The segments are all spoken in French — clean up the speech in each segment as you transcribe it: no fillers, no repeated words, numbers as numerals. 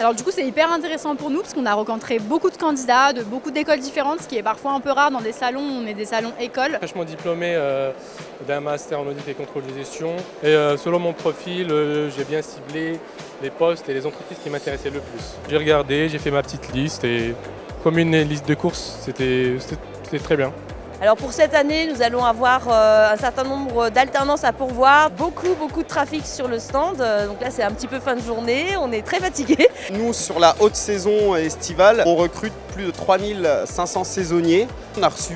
Alors du coup c'est hyper intéressant pour nous parce qu'on a rencontré beaucoup de candidats de beaucoup d'écoles différentes, ce qui est parfois un peu rare dans des salons, on est des salons écoles. Fraîchement diplômé d'un master en audit et contrôle de gestion. Et selon mon profil, j'ai bien ciblé les postes et les entreprises qui m'intéressaient le plus. J'ai regardé, j'ai fait ma petite liste et comme une liste de courses, c'était très bien. Alors pour cette année, nous allons avoir un certain nombre d'alternances à pourvoir, beaucoup de trafic sur le stand, donc là c'est un petit peu fin de journée, on est très fatigués. Nous, sur la haute saison estivale, on recrute plus de 3500 saisonniers. On a reçu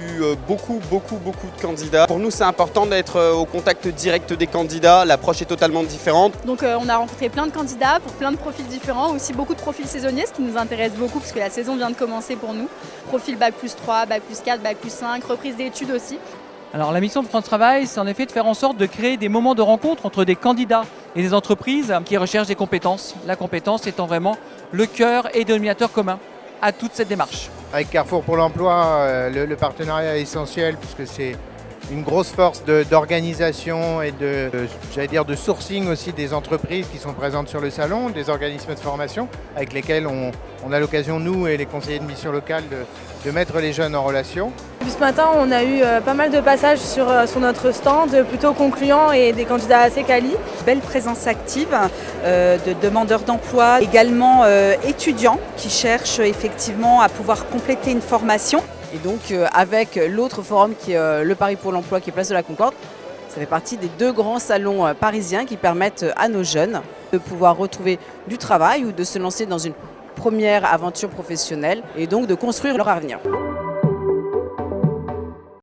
beaucoup de candidats. Pour nous, c'est important d'être au contact direct des candidats, l'approche est totalement différente. Donc on a rencontré plein de candidats pour plein de profils différents, aussi beaucoup de profils saisonniers, ce qui nous intéresse beaucoup parce que la saison vient de commencer pour nous. Profil Bac+3, Bac+4, Bac+5, reprise d'études aussi. Alors la mission de France Travail, c'est en effet de faire en sorte de créer des moments de rencontre entre des candidats et des entreprises qui recherchent des compétences. La compétence étant vraiment le cœur et dénominateur commun à toute cette démarche. Avec Carrefour pour l'emploi, le partenariat est essentiel puisque c'est une grosse force d'organisation et de sourcing aussi des entreprises qui sont présentes sur le salon, des organismes de formation avec lesquels on a l'occasion, nous et les conseillers de mission locale, de mettre les jeunes en relation. Ce matin, on a eu pas mal de passages sur notre stand, plutôt concluants et des candidats assez quali. Belle présence active de demandeurs d'emploi, également étudiants qui cherchent effectivement à pouvoir compléter une formation. Et donc avec l'autre forum qui est le Paris pour l'emploi qui est Place de la Concorde, ça fait partie des 2 grands salons parisiens qui permettent à nos jeunes de pouvoir retrouver du travail ou de se lancer dans une première aventure professionnelle et donc de construire leur avenir.